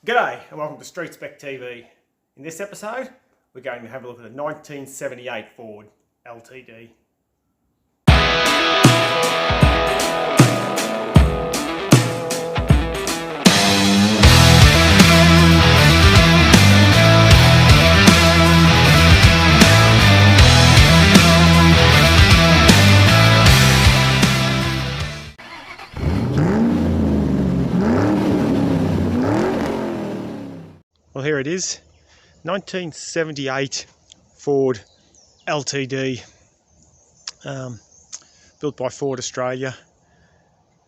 G'day and welcome to Street Spec TV. In this episode, we're going to have a look at the 1978 Ford LTD. Well, here it is, 1978 Ford LTD, built by Ford Australia.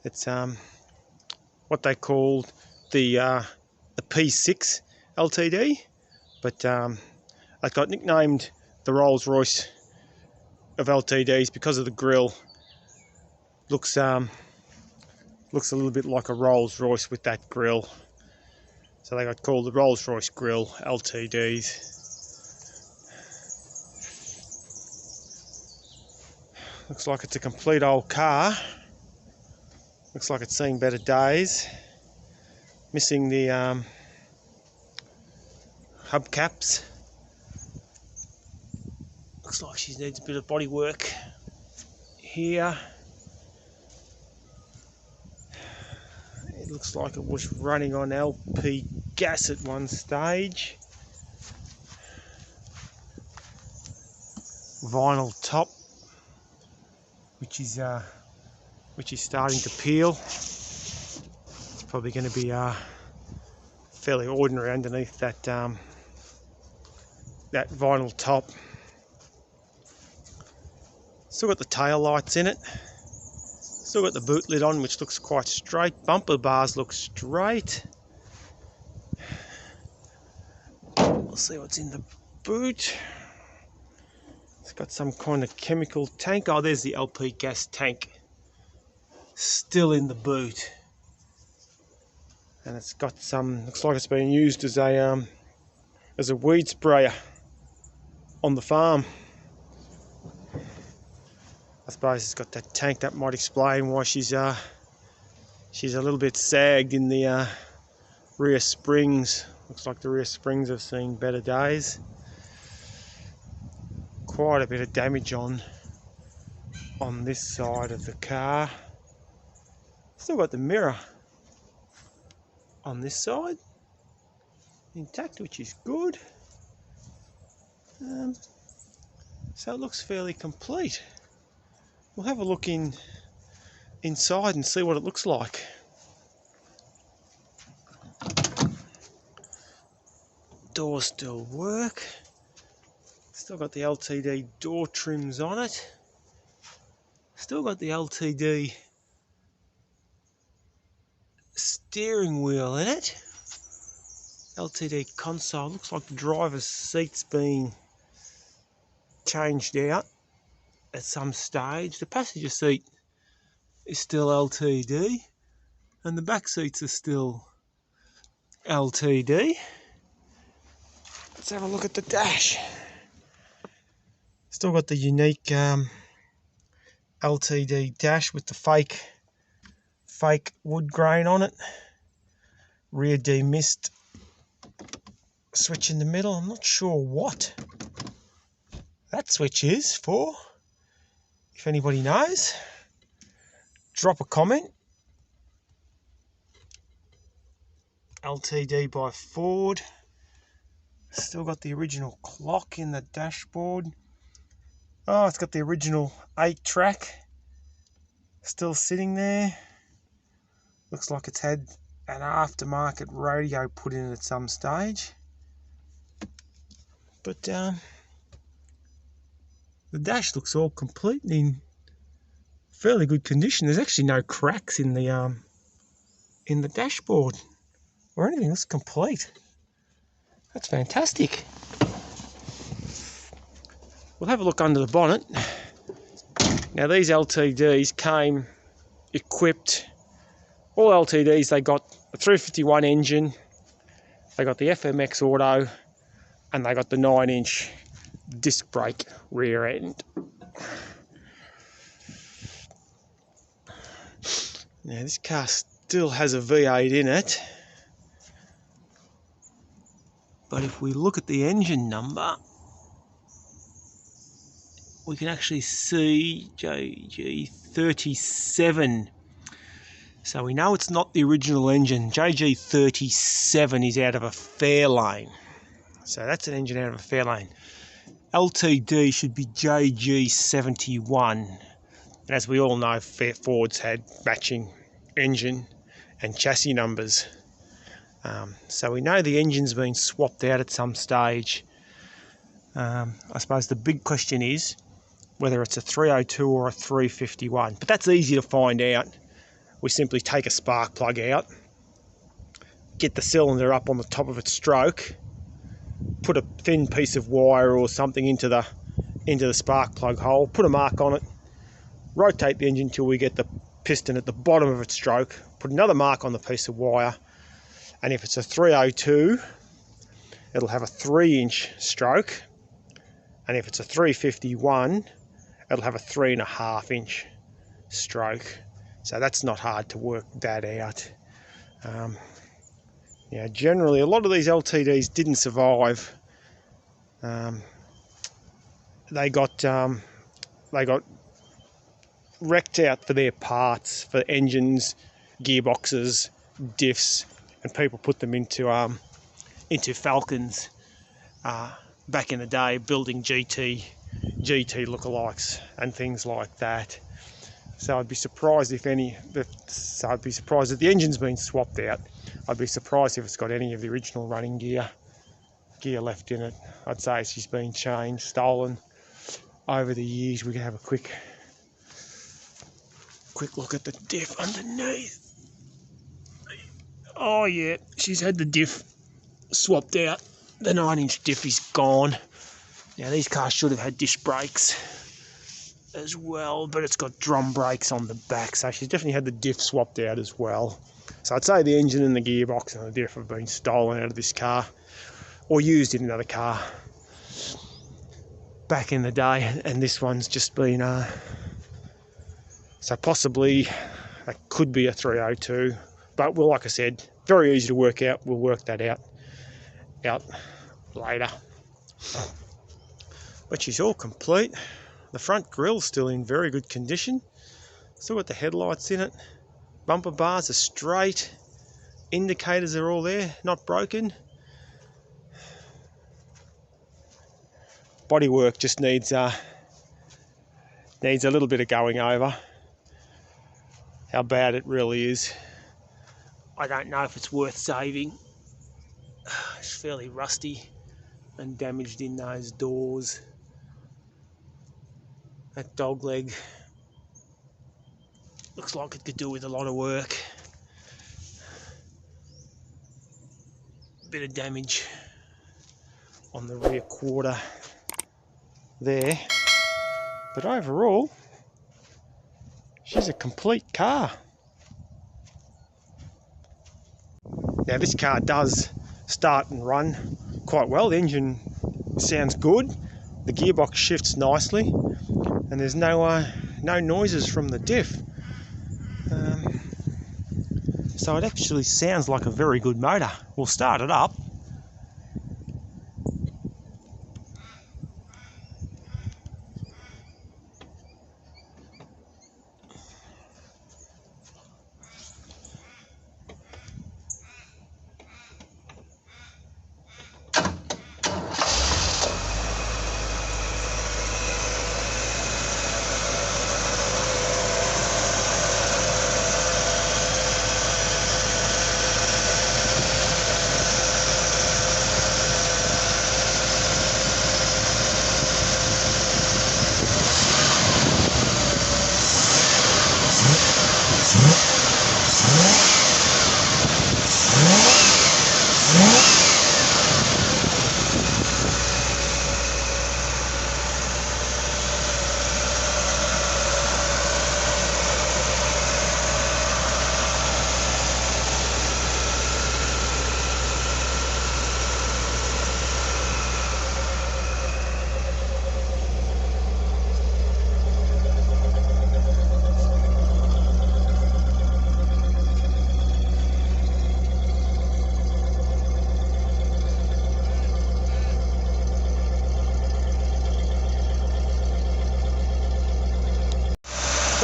It's what they called the P6 LTD, but it got nicknamed the Rolls Royce of LTDs because of the grille. Looks a little bit like a Rolls Royce with that grille. So they got called the Rolls Royce Grill LTDs. Looks like it's a complete old car. Looks like it's seen better days. Missing the hubcaps. Looks like she needs a bit of body work here. It looks like it was running on LP gas at one stage. Vinyl top, which is starting to peel. It's probably going to be fairly ordinary underneath that that vinyl top. Still got the tail lights in it. Still got the boot lid on, which looks quite straight. Bumper bars look straight. We'll see what's in the boot. It's got some kind of chemical tank. Oh, there's the LP gas tank. Still in the boot. And it's got some, looks like it's been used as a weed sprayer on the farm. I suppose it's got that tank. That might explain why she's a little bit sagged in the rear springs. Looks like the rear springs have seen better days. Quite a bit of damage on this side of the car. Still got the mirror on this side intact, which is good. So it looks fairly complete. We'll have a look inside and see what it looks like. Doors still work. Still got the LTD door trims on it. Still got the LTD steering wheel in it. LTD console. Looks like the driver's seat's been changed out at some stage. The passenger seat is still LTD and the back seats are still LTD. Let's have a look at the dash. Still got the unique LTD dash with the fake wood grain on it. Rear demist switch in the middle. I'm not sure what that switch is for. If anybody knows, drop a comment. LTD by Ford. Still got the original clock in the dashboard. Oh, it's got the original 8-track still sitting there. Looks like it's had an aftermarket radio put in at some stage. But the dash looks all complete and in fairly good condition. There's actually no cracks in the dashboard or anything. It's complete. That's fantastic. We'll have a look under the bonnet. Now these LTDs came equipped, all LTDs, they got a 351 engine, they got the FMX Auto, and they got the 9-inch disc brake rear end. Now this car still has a V8 in it. But if we look at the engine number, we can actually see JG37. So we know it's not the original engine. JG37 is out of a Fairlane. So that's an engine out of a Fairlane. LTD should be JG71. And as we all know, Fords had matching engine and chassis numbers. So we know the engine's been swapped out at some stage. I suppose the big question is whether it's a 302 or a 351. But that's easy to find out. We simply take a spark plug out, get the cylinder up on the top of its stroke, put a thin piece of wire or something into the spark plug hole, put a mark on it, rotate the engine till we get the piston at the bottom of its stroke, put another mark on the piece of wire, and if it's a 302, it'll have a 3-inch stroke, and if it's a 351, it'll have a 3.5-inch stroke. So that's not hard to work that out. Yeah, generally a lot of these LTDs didn't survive. They got wrecked out for their parts, for engines, gearboxes, diffs, and people put them into Falcons back in the day, building GT lookalikes and things like that. So I'd be surprised if I'd be surprised if the engine's been swapped out. I'd be surprised if it's got any of the original running gear left in it. I'd say it's just been changed, stolen over the years. We can have a quick look at the diff underneath. Oh yeah, she's had the diff swapped out. The 9-inch diff is gone. Now these cars should have had disc brakes as well, but it's got drum brakes on the back, so she's definitely had the diff swapped out as well. So I'd say the engine and the gearbox and the diff have been stolen out of this car or used in another car back in the day, and this one's just been so possibly that could be a 302, but well, like I said, very easy to work out. We'll work that out later. But she's all complete. The front grille's still in very good condition. Still got the headlights in it. Bumper bars are straight. Indicators are all there, not broken. Bodywork just needs a little bit of going over. How bad it really is, I don't know if it's worth saving. It's fairly rusty and damaged in those doors. That dog leg looks like it could do with a lot of work. Bit of damage on the rear quarter there, but overall she's a complete car. Now this car does start and run quite well. The engine sounds good, the gearbox shifts nicely, and there's no noises from the diff. So it actually sounds like a very good motor. We'll start it up.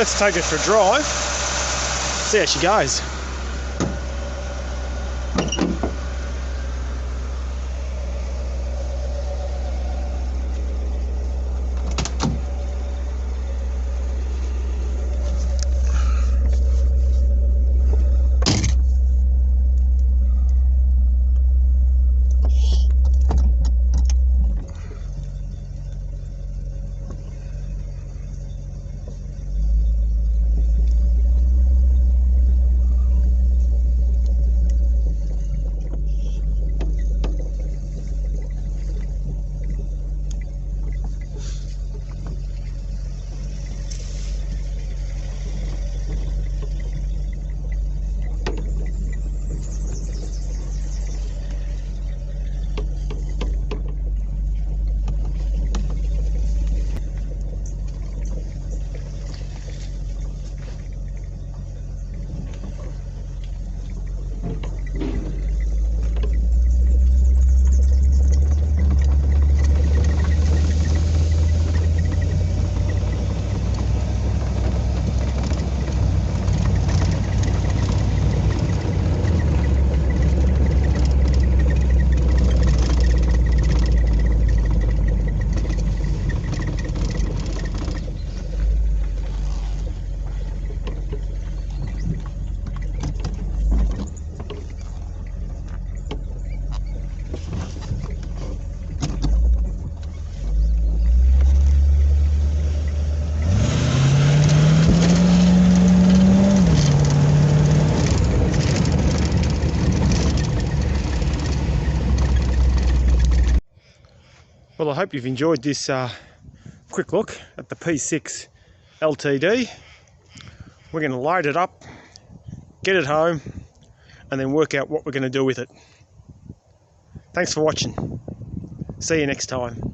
let's take it for a drive, see how she goes. Well, I hope you've enjoyed this quick look at the P6 LTD. We're going to load it up, get it home, and then work out what we're going to do with it. Thanks for watching. See you next time.